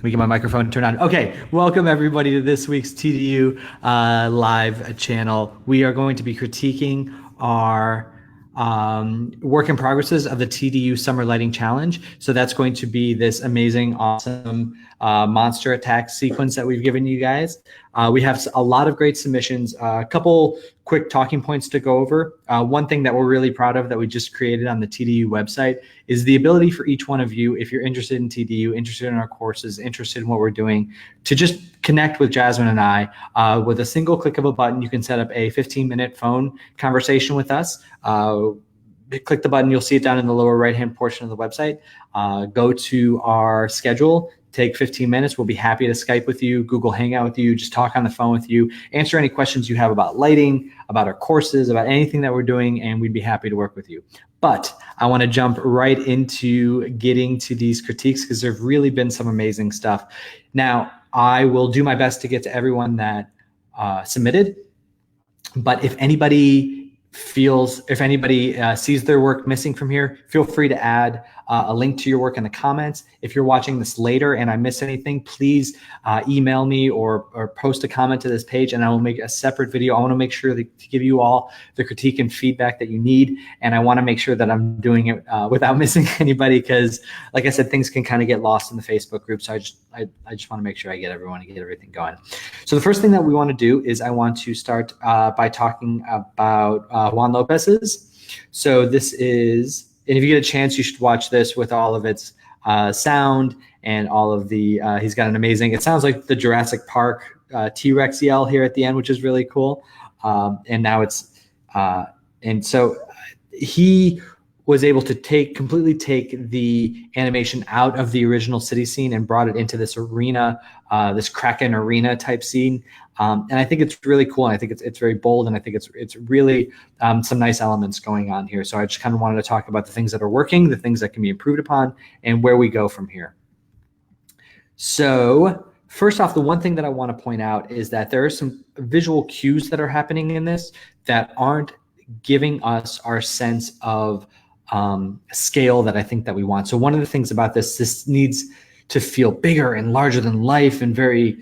Let me get my microphone turned on. Okay, welcome everybody to this week's TDU live channel. We are going to be critiquing our work in progresses of the TDU Summer Lighting Challenge. So that's going to be this amazing, awesome monster attack sequence that we've given you guys. We have a lot of great submissions, a couple quick talking points to go over. One thing that we're really proud of that we just created on the TDU website is the ability for each one of you, if you're interested in TDU, interested in our courses, interested in what we're doing, to just connect with Jasmine and I. With a single click of a button, you can set up a 15-minute phone conversation with us. Click the button, you'll see it down in the lower right-hand portion of the website. Go to our schedule, take 15 minutes. We'll be happy to Skype with you, Google Hangout with you, just talk on the phone with you, answer any questions you have about lighting, about our courses, about anything that we're doing, and we'd be happy to work with you. But I want to jump right into getting to these critiques because there've really been some amazing stuff. Now, I will do my best to get to everyone that submitted, but if anybody sees their work missing from here, feel free to add a link to your work in the comments. If you're watching this later and I miss anything, please email me or post a comment to this page and I will make a separate video. I want to make sure to give you all the critique and feedback that you need. And I want to make sure that I'm doing it without missing anybody because, like I said, things can kind of get lost in the Facebook group. So I just want to make sure I get everyone and get everything going. So the first thing that we want to do is I want to start by talking about Juan Lopez's. So this is, and if you get a chance, you should watch this with all of its sound and all of the, he's got an amazing, it sounds like the Jurassic Park T-Rex yell here at the end, which is really cool. And now it's, and so he was able to completely take the animation out of the original city scene and brought it into this arena, this Kraken arena type scene. And I think it's really cool. And I think it's very bold. And I think it's really some nice elements going on here. So I just kind of wanted to talk about the things that are working, the things that can be improved upon, and where we go from here. So first off, the one thing that I want to point out is that there are some visual cues that are happening in this that aren't giving us our sense of scale that I think that we want. So one of the things about this needs to feel bigger and larger than life and very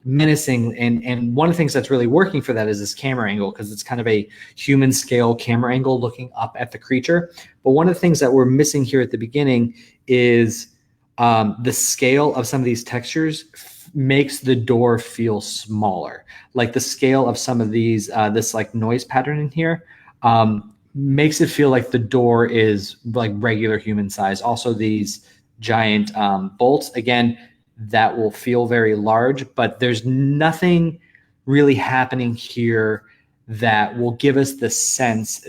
menacing. And one of the things that's really working for that is this camera angle because it's kind of a human scale camera angle looking up at the creature. But one of the things that we're missing here at the beginning is the scale of some of these textures makes the door feel smaller. Like the scale of some of these, this like noise pattern in here, makes it feel like the door is like regular human size. Also these giant bolts, again, that will feel very large, but there's nothing really happening here that will give us the sense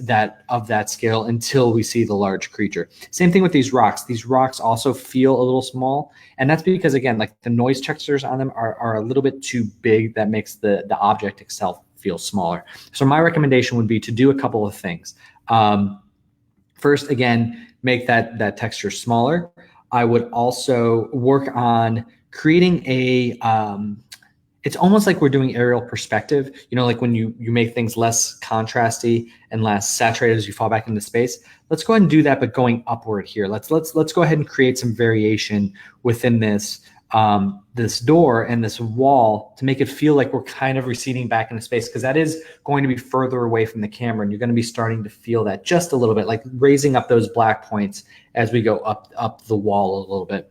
of that scale until we see the large creature. Same thing with these rocks. These rocks also feel a little small, and that's because, again, like the noise textures on them are a little bit too big. That makes the object itself feel smaller. So my recommendation would be to do a couple of things. First, again, make that texture smaller. I would also work on creating it's almost like we're doing aerial perspective, you know, like when you make things less contrasty and less saturated as you fall back into space. Let's go ahead and do that, but going upward here. Let's go ahead and create some variation within this this door and this wall to make it feel like we're kind of receding back into space, because that is going to be further away from the camera, and you're going to be starting to feel that just a little bit, like raising up those black points as we go up the wall a little bit.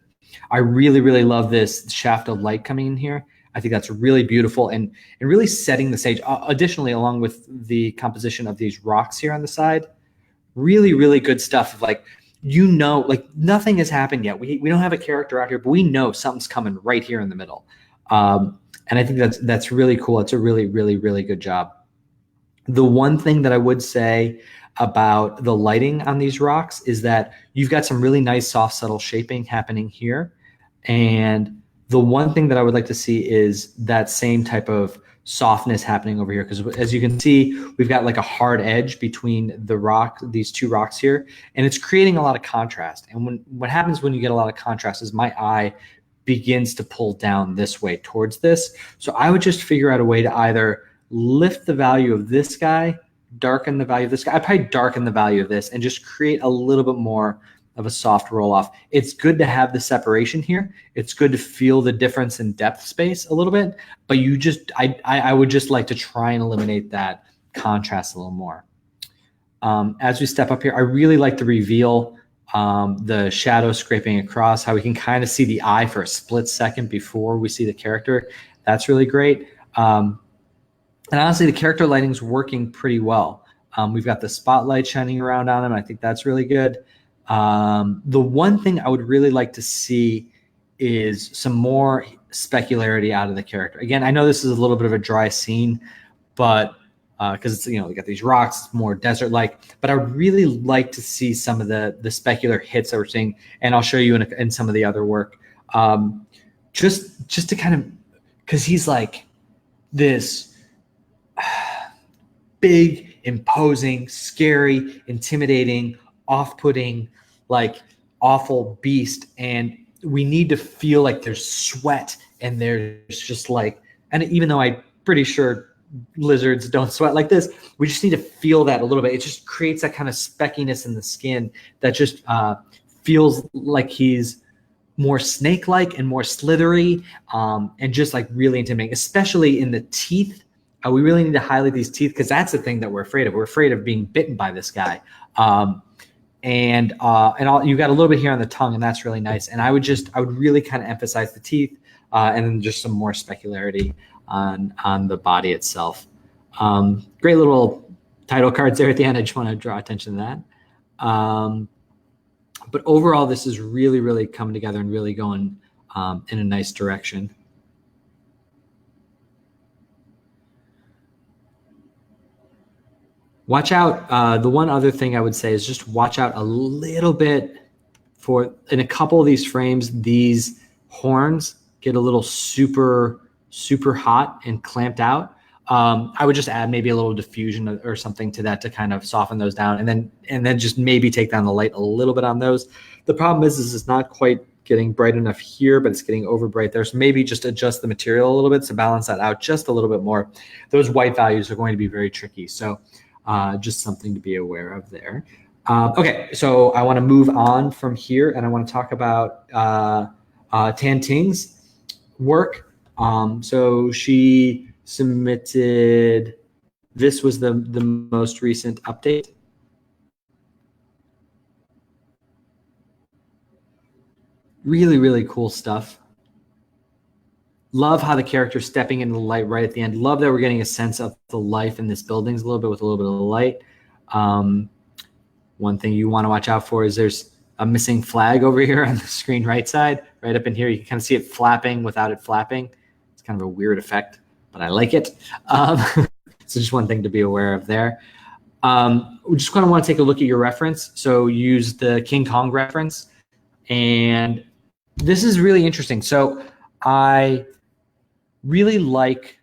I really, really love this shaft of light coming in here. I think that's really beautiful and really setting the stage. Additionally, along with the composition of these rocks here on the side, really, really good stuff. Like, you know, like nothing has happened yet. We don't have a character out here, but we know something's coming right here in the middle. And I think that's really cool. It's a really, really, really good job. The one thing that I would say about the lighting on these rocks is that you've got some really nice soft, subtle shaping happening here. And the one thing that I would like to see is that same type of softness happening over here, because as you can see, we've got like a hard edge between these two rocks here, and it's creating a lot of contrast. And what happens when you get a lot of contrast is my eye begins to pull down this way towards this. So I would just figure out a way to either lift the value of this guy, darken the value of this guy. I'd probably darken the value of this and just create a little bit more of a soft roll off. It's good to have the separation here. It's good to feel the difference in depth space a little bit, but I would just like to try and eliminate that contrast a little more. As we step up here, I really like the reveal, the shadow scraping across, how we can kind of see the eye for a split second before we see the character. That's really great. And honestly, the character lighting's working pretty well. We've got the spotlight shining around on him. I think that's really good. The one thing I would really like to see is some more specularity out of the character. Again, I know this is a little bit of a dry scene, but because it's, we got these rocks, it's more desert-like, but I would really like to see some of the specular hits that we're seeing, and I'll show you in some of the other work. Just to kind of, because he's like this big, imposing, scary, intimidating, off-putting, like awful beast, and we need to feel like there's sweat and there's just like, and even though I'm pretty sure lizards don't sweat like this, we just need to feel that a little bit. It just creates that kind of speckiness in the skin that just feels like he's more snake-like and more slithery, and just like really intimidating, especially in the teeth. We really need to highlight these teeth, because that's the thing that we're afraid of. We're afraid of being bitten by this guy. You got a little bit here on the tongue, and that's really nice. And I would really kind of emphasize the teeth, and then just some more specularity on the body itself. Great little title cards there at the end. I just want to draw attention to that. But overall, this is really, really coming together and really going in a nice direction. Watch out. The one other thing I would say is just watch out a little bit for, in a couple of these frames, these horns get a little super hot and clamped out. I would just add maybe a little diffusion or something to that to kind of soften those down, and then just maybe take down the light a little bit on those. The problem is it's not quite getting bright enough here, but it's getting over bright there. So maybe just adjust the material a little bit to balance that out just a little bit more. Those white values are going to be very tricky. So just something to be aware of there. Okay, so I want to move on from here, and I want to talk about Tan Ting's work. So she submitted, this was the most recent update. Really, really cool stuff. Love how the character's stepping into the light right at the end. Love that we're getting a sense of the life in this building a little bit with a little bit of light. One thing you want to watch out for is there's a missing flag over here on the screen right side. Right up in here, you can kind of see it flapping without it flapping. It's kind of a weird effect, but I like it. So just one thing to be aware of there. We just kind of want to take a look at your reference. So use the King Kong reference. And this is really interesting. So I really like,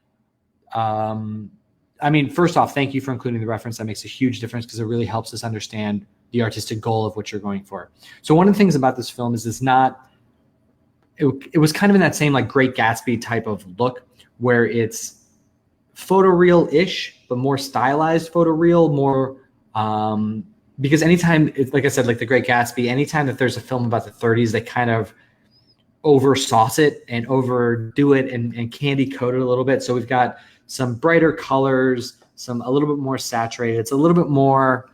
first off, thank you for including the reference. That makes a huge difference because it really helps us understand the artistic goal of what you're going for. So one of the things about this film is it was kind of in that same like Great Gatsby type of look where it's photoreal-ish, but more stylized photoreal, more, because anytime, like I said, like the Great Gatsby, anytime that there's a film about the 30s, they kind of over sauce it and overdo it and candy coat it a little bit. So we've got some brighter colors, a little bit more saturated. It's a little bit more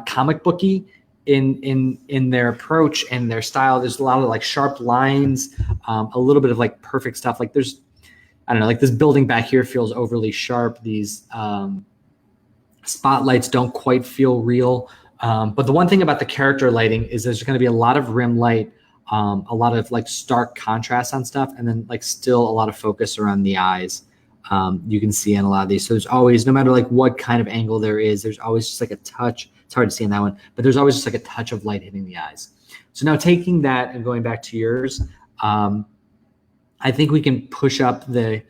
comic booky in their approach and their style. There's a lot of like sharp lines, a little bit of like perfect stuff. Like there's, I don't know, like this building back here feels overly sharp. These spotlights don't quite feel real. But the one thing about the character lighting is there's going to be a lot of rim light, a lot of like stark contrast on stuff, and then like still a lot of focus around the eyes. You can see in a lot of these. So there's always, no matter like what kind of angle there is, there's always just like a touch. It's hard to see in that one, but there's always just like a touch of light hitting the eyes. So now taking that and going back to yours, I think we can push up the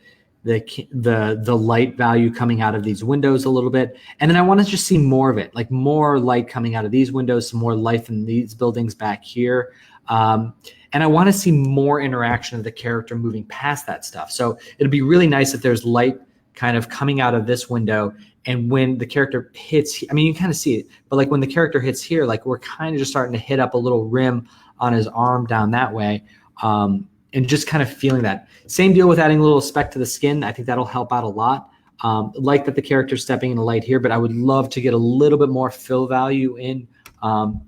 light value coming out of these windows a little bit. And then I want to just see more of it, like more light coming out of these windows, some more life in these buildings back here. And I want to see more interaction of the character moving past that stuff. So it'd be really nice if there's light kind of coming out of this window And when the character hits, I mean, you kind of see it, but like when the character hits here, like we're kind of just starting to hit up a little rim on his arm down that way. And just kind of feeling that. Same deal with adding a little speck to the skin. I think that'll help out a lot. Like that the character's stepping in the light here, but I would love to get a little bit more fill value in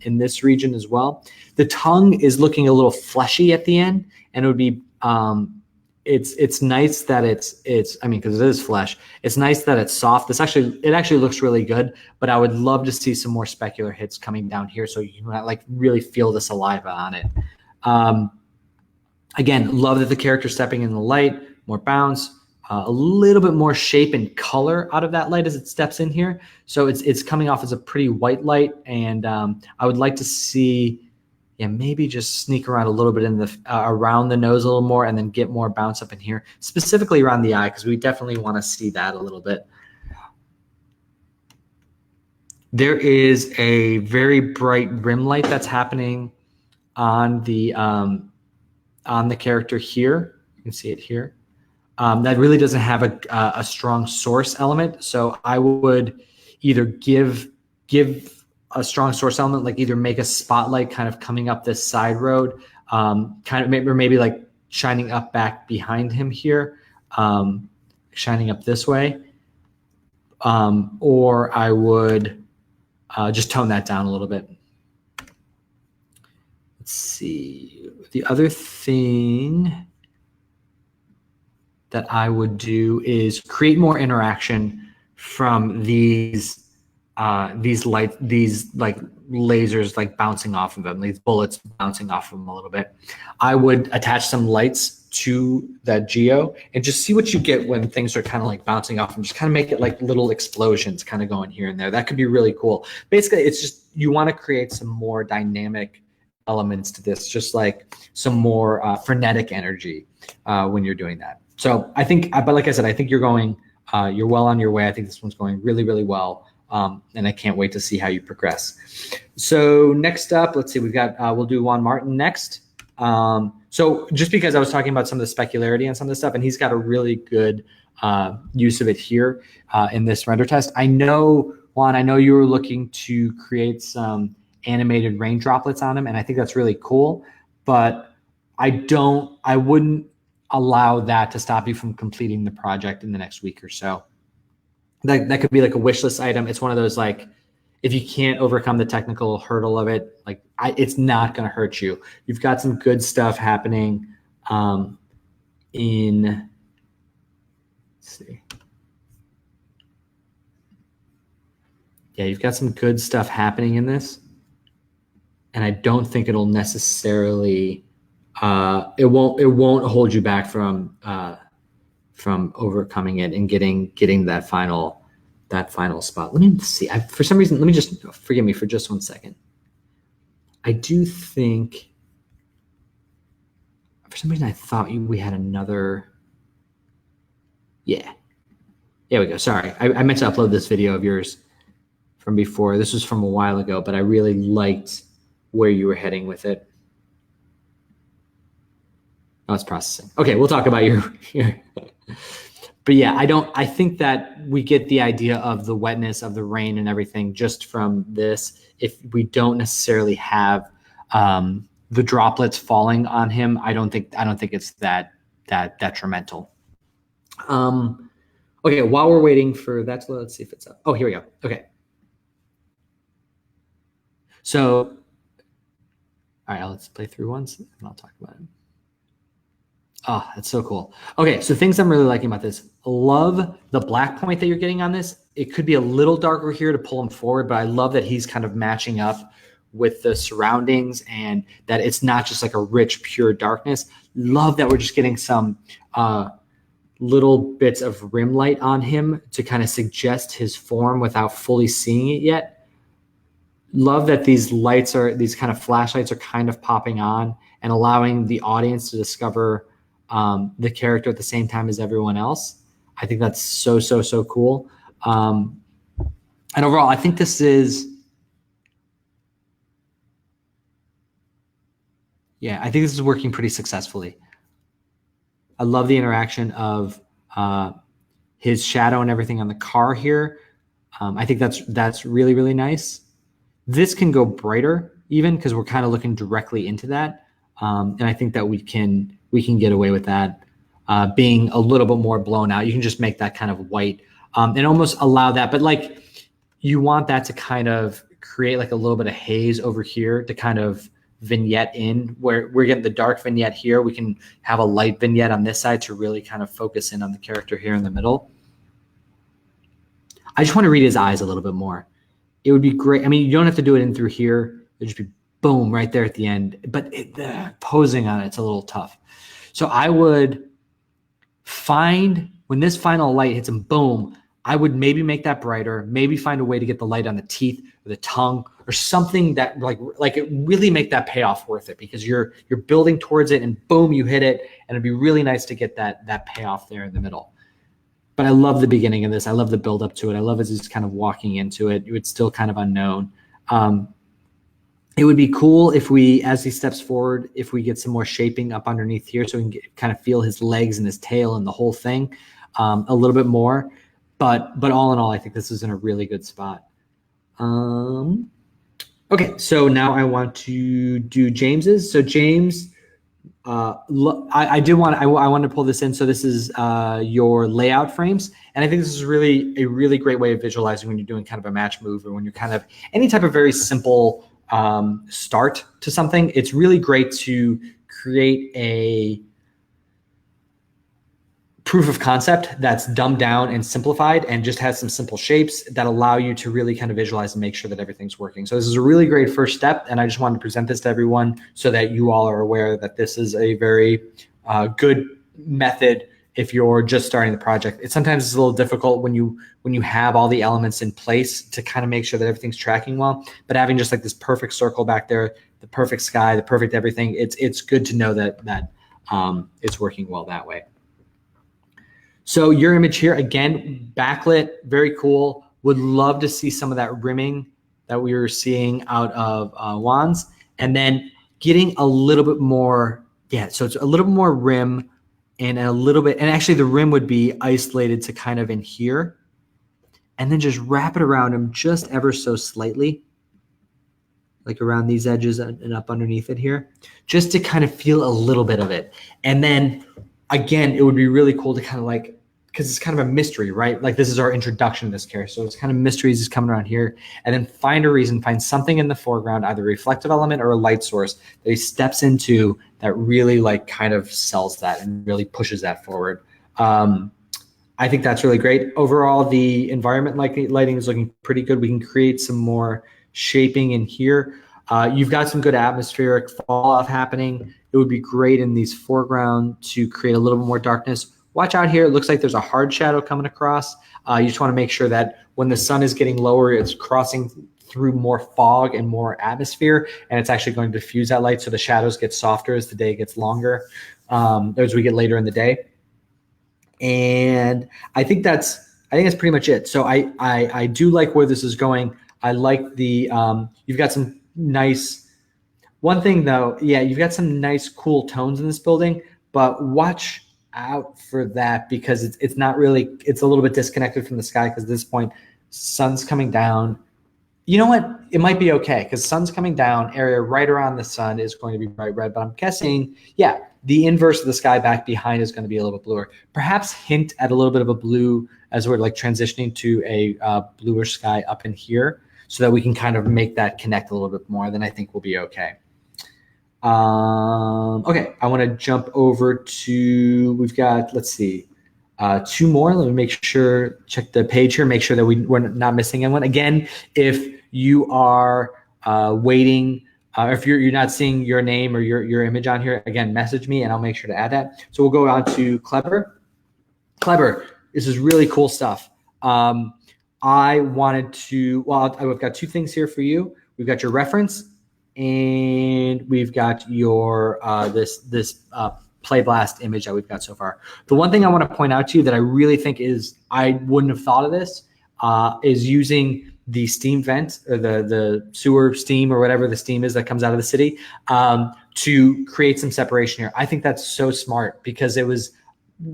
this region as well. The tongue is looking a little fleshy at the end, and it would be, it's nice that it's, I mean, because it is flesh, it's nice that it's soft. It actually looks really good, but I would love to see some more specular hits coming down here so you can like really feel the saliva on it. Again, love that the character's stepping in the light, more bounce, a little bit more shape and color out of that light as it steps in here. So it's coming off as a pretty white light, and I would like to see, yeah, maybe just sneak around a little bit in the around the nose a little more, and then get more bounce up in here, specifically around the eye, because we definitely want to see that a little bit. There is a very bright rim light that's happening on the character here. You can see it here. That really doesn't have a strong source element. So I would either give a strong source element, like either make a spotlight kind of coming up this side road, or maybe like shining up back behind him here, shining up this way. Or I would just tone that down a little bit. Let's see. The other thing that I would do is create more interaction from these like lasers like bouncing off of them, these bullets bouncing off of them a little bit. I would attach some lights to that geo and just see what you get when things are kind of like bouncing off, and just kind of make it like little explosions kind of going here and there. That could be really cool. Basically, it's just you want to create some more dynamic elements to this, just like some more frenetic energy when you're doing that. So I think, but like I said, I think you're well on your way. I think this one's going really, really well. And I can't wait to see how you progress. So next up, let's see, we'll do Juan Martin next. So just because I was talking about some of the specularity and some of the stuff, and he's got a really good use of it here in this render test. I know, Juan, you were looking to create some animated rain droplets on him, and I think that's really cool, but I wouldn't allow that to stop you from completing the project in the next week or so. That could be like a wish list item. It's one of those, like, if you can't overcome the technical hurdle of it, like it's not going to hurt you. You've got some good stuff happening let's see. Yeah, you've got some good stuff happening in this. And I don't think it'll necessarily, it won't hold you back from overcoming it and getting that final spot. Let me see. For some reason, let me just, forgive me for just 1 second. I do think, for some reason, I thought we had another. Yeah. There we go. Sorry. I meant to upload this video of yours from before. This was from a while ago, but I really liked where you were heading with it. Oh, it's processing. Okay, we'll talk about your but yeah, I think that we get the idea of the wetness of the rain and everything just from this. If we don't necessarily have the droplets falling on him, I don't think it's that detrimental. Okay, while we're waiting for that, let's see if it's up. Oh, here we go. Okay. So, all right, let's play through once and I'll talk about it. Oh, that's so cool. Okay, so things I'm really liking about this. Love the black point that you're getting on this. It could be a little darker here to pull him forward, but I love that he's kind of matching up with the surroundings and that it's not just like a rich, pure darkness. Love that we're just getting some little bits of rim light on him to kind of suggest his form without fully seeing it yet. Love that these kind of flashlights are kind of popping on and allowing the audience to discover the character at the same time as everyone else. I think that's so cool. And overall, I think this is, I think this is working pretty successfully. I love the interaction of his shadow and everything on the car here. I think that's really, really nice. This can go brighter even because we're kind of looking directly into that. And I think that we can get away with that being a little bit more blown out. You can just make that kind of white and almost allow that. But like you want that to kind of create like a little bit of haze over here to kind of vignette in where we're getting the dark vignette here. We can have a light vignette on this side to really kind of focus in on the character here in the middle. I just want to read his eyes a little bit more. It would be great. I mean, you don't have to do it in through here. It'd just be boom right there at the end. But the posing on it's a little tough. So I would find when this final light hits him, boom, I would maybe make that brighter, maybe find a way to get the light on the teeth or the tongue or something that like it really make that payoff worth it because you're building towards it and boom, you hit it. And it'd be really nice to get that payoff there in the middle. But I love the beginning of this. I love the build up to it. I love as he's kind of walking into it. It's still kind of unknown. It would be cool if we, as he steps forward, if we get some more shaping up underneath here so we can kind of feel his legs and his tail and the whole thing a little bit more. But all in all, I think this is in a really good spot. Okay, so now I want to do James's. So James, I want to pull this in. So this is your layout frames. And I think this is really a really great way of visualizing when you're doing kind of a match move or when you're kind of any type of very simple start to something. It's really great to create a proof of concept that's dumbed down and simplified and just has some simple shapes that allow you to really kind of visualize and make sure that everything's working. So this is a really great first step. And I just wanted to present this to everyone so that you all are aware that this is a very good method if you're just starting the project. Sometimes it's a little difficult when you have all the elements in place to kind of make sure that everything's tracking well, but having just like this perfect circle back there, the perfect sky, the perfect everything, it's good to know that it's working well that way. So your image here, again, backlit, very cool. Would love to see some of that rimming that we were seeing out of Juan's. And then getting a little bit more, so it's a little bit more rim and a little bit, and actually the rim would be isolated to kind of in here. And then just wrap it around him just ever so slightly, like around these edges and up underneath it here, just to kind of feel a little bit of it. And then again, it would be really cool to kind of like, because it's kind of a mystery, right? Like this is our introduction to this character. So it's kind of mysteries is coming around here. And then find something in the foreground, either a reflective element or a light source that he steps into that really like kind of sells that and really pushes that forward. I think that's really great. Overall, the environment lighting is looking pretty good. We can create some more shaping in here. You've got some good atmospheric fall off happening. It would be great in these foreground to create a little bit more darkness. Watch out here. It looks like there's a hard shadow coming across. You just want to make sure that when the sun is getting lower, it's crossing through more fog and more atmosphere, and it's actually going to diffuse that light so the shadows get softer as the day gets longer, as we get later in the day. And I think that's pretty much it. So I do like where this is going. I like the you've got some nice. One thing though, you've got some nice cool tones in this building, but watch out for that because it's not really, it's a little bit disconnected from the sky because at this point sun's coming down. You know what, it might be okay because sun's coming down, area right around the sun is going to be bright red, but I'm guessing the inverse of the sky back behind is going to be a little bit bluer. Perhaps hint at a little bit of a blue as we're like transitioning to a bluer sky up in here so that we can kind of make that connect a little bit more. Then I think we'll be okay. Okay, I want to jump over to, we've got, let's see, two more. Let me make sure, check the page here, make sure that we're not missing anyone. Again, if you are waiting, if you're not seeing your name or your image on here, again, message me and I'll make sure to add that. So we'll go on to Clever. Clever, this is really cool stuff. I wanted to, well, I've got two things here for you. We've got your reference and we've got your this Play Blast image that we've got so far. The one thing I want to point out to you that I really think is, I wouldn't have thought of this, is using the steam vent or the sewer steam or whatever the steam is that comes out of the city to create some separation here. I think that's so smart because it was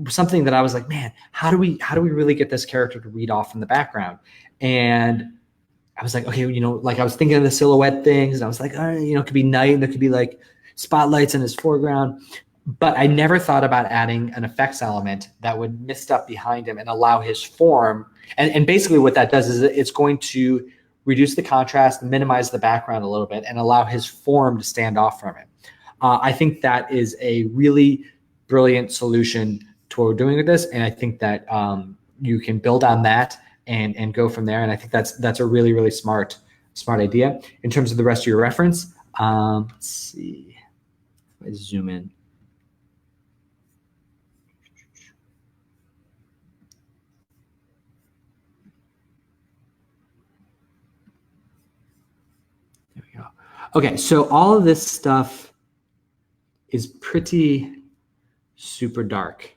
something that I was like, man, how do we really get this character to read off from the background? And I was like, okay, like I was thinking of the silhouette things, and I was like, it could be night, and there could be like spotlights in his foreground. But I never thought about adding an effects element that would mist up behind him and allow his form. And basically what that does is it's going to reduce the contrast, minimize the background a little bit, and allow his form to stand off from it. I think that is a really brilliant solution to what we're doing with this. And I think that you can build on that and go from there. And I think that's a really, really smart idea. In terms of the rest of your reference, let's see, if I zoom in. There we go. Okay, so all of this stuff is pretty super dark.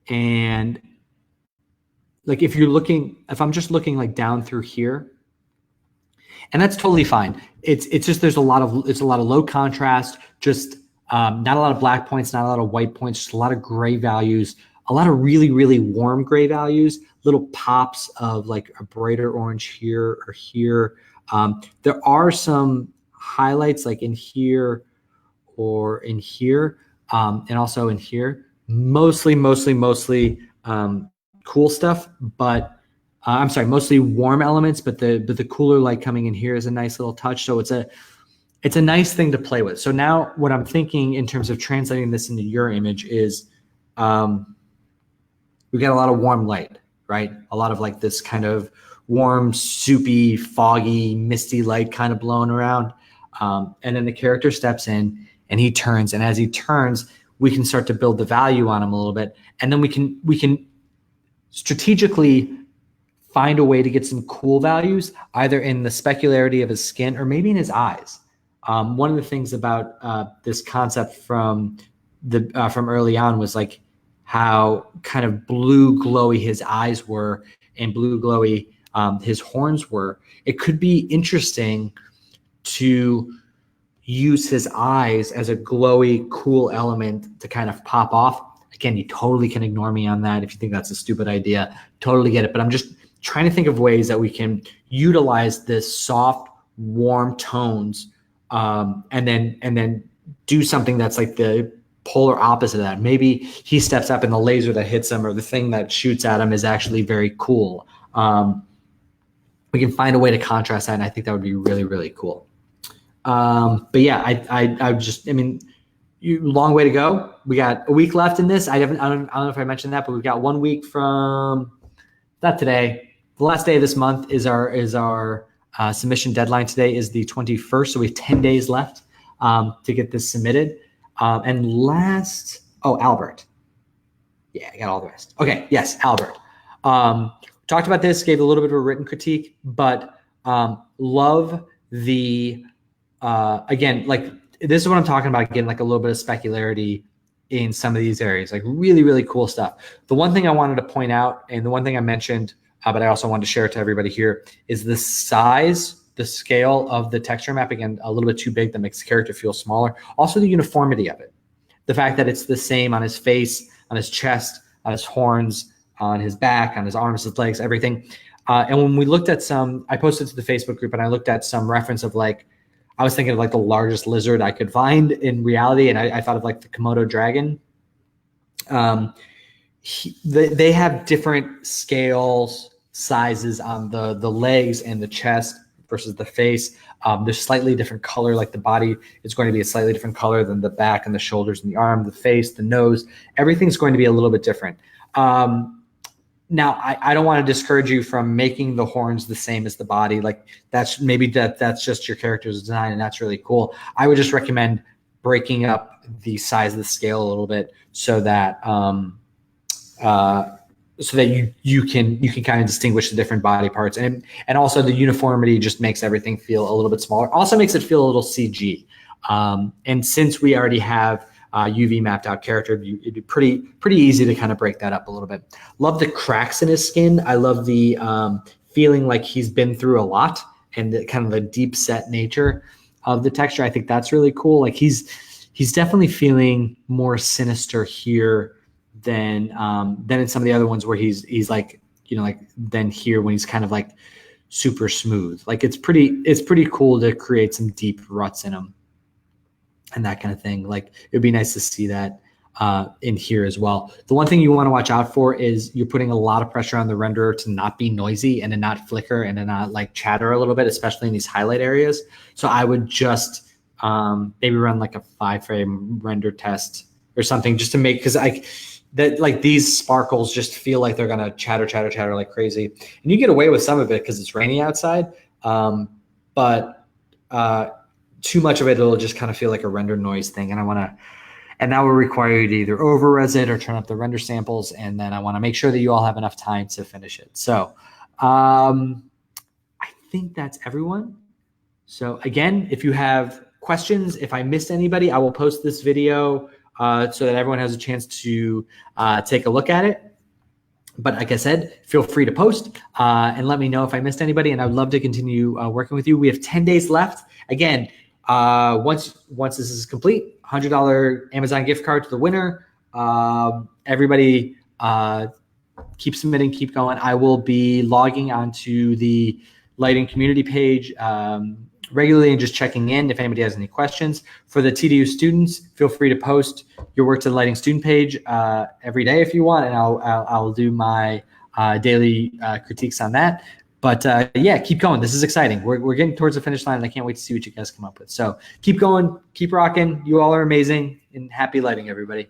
And like if I'm just looking like down through here, and that's totally fine. It's just there's a lot of low contrast, just not a lot of black points, not a lot of white points, just a lot of gray values, a lot of really, really warm gray values, little pops of like a brighter orange here or here. There are some highlights like in here or in here, and also in here. Mostly cool stuff, but I'm sorry, mostly warm elements, but the cooler light coming in here is a nice little touch. So it's a nice thing to play with. So now what I'm thinking in terms of translating this into your image is we got a lot of warm light, right? A lot of like this kind of warm, soupy, foggy, misty light kind of blowing around. And then the character steps in and he turns. And as he turns, we can start to build the value on him a little bit. And then we can strategically find a way to get some cool values, either in the specularity of his skin or maybe in his eyes. One of the things about this concept from early on was like how kind of blue glowy his eyes were and blue glowy his horns were. It could be interesting to use his eyes as a glowy, cool element to kind of pop off. Again, you totally can ignore me on that if you think that's a stupid idea. Totally get it. But I'm just trying to think of ways that we can utilize this soft, warm tones, and then do something that's like the polar opposite of that. Maybe he steps up and the laser that hits him or the thing that shoots at him is actually very cool. We can find a way to contrast that, and I think that would be really, really cool. But yeah, long way to go. We got a week left in this. I don't know if I mentioned that, but we've got 1 week from not today. The last day of this month is our submission deadline. Today is the 21st, so we have 10 days left to get this submitted. Albert. Yeah, I got all the rest. Okay, yes, Albert. Talked about this, gave a little bit of a written critique, but love the again, like this is what I'm talking about, again, like a little bit of specularity in some of these areas, like really, really cool stuff. The one thing I wanted to point out, and the one thing I mentioned, but I also wanted to share it to everybody here, is the size, the scale of the texture map. Again, a little bit too big, that makes the character feel smaller. Also the uniformity of it. The fact that it's the same on his face, on his chest, on his horns, on his back, on his arms, his legs, everything. And when we looked at some, I posted to the Facebook group and I looked at some reference of like, I was thinking of like the largest lizard I could find in reality. And I thought of like the Komodo dragon. They have different scales, sizes on the legs and the chest versus the face. There's slightly different color, like the body is going to be a slightly different color than the back and the shoulders and the arm, the face, the nose. Everything's going to be a little bit different. Now, I don't want to discourage you from making the horns the same as the body. Like that's just your character's design, and that's really cool. I would just recommend breaking up the size of the scale a little bit so that you can kind of distinguish the different body parts, and also the uniformity just makes everything feel a little bit smaller. Also makes it feel a little CG. And since we already have UV mapped out character, it'd be pretty easy to kind of break that up a little bit. Love the cracks in his skin. I love the feeling like he's been through a lot, and the kind of the deep set nature of the texture. I think that's really cool. Like he's he's definitely feeling more sinister here than in some of the other ones where he's like, you know, like than here when he's kind of like super smooth. Like it's pretty cool to create some deep ruts in him and that kind of thing. Like it'd be nice to see that in here as well. The one thing you want to watch out for is you're putting a lot of pressure on the renderer to not be noisy and to not flicker and to not like chatter a little bit, especially in these highlight areas. So I would just maybe run like a 5-frame render test or something just to make, because like these sparkles just feel like they're gonna chatter like crazy. And you get away with some of it because it's rainy outside, but too much of it, it'll just kind of feel like a render noise thing. And that will require you to either over-res it or turn up the render samples. And then I want to make sure that you all have enough time to finish it. So I think that's everyone. So again, if you have questions, if I missed anybody, I will post this video so that everyone has a chance to take a look at it. But like I said, feel free to post and let me know if I missed anybody. And I would love to continue working with you. We have 10 days left. Again, once this is complete, $100 Amazon gift card to the winner. Everybody keep submitting, keep going. I will be logging onto the lighting community page regularly and just checking in if anybody has any questions. For the TDU students, feel free to post your work to the lighting student page every day if you want, and I'll do my daily critiques on that. But yeah, keep going. This is exciting. We're getting towards the finish line, and I can't wait to see what you guys come up with. So keep going, keep rocking. You all are amazing, and happy lighting, everybody.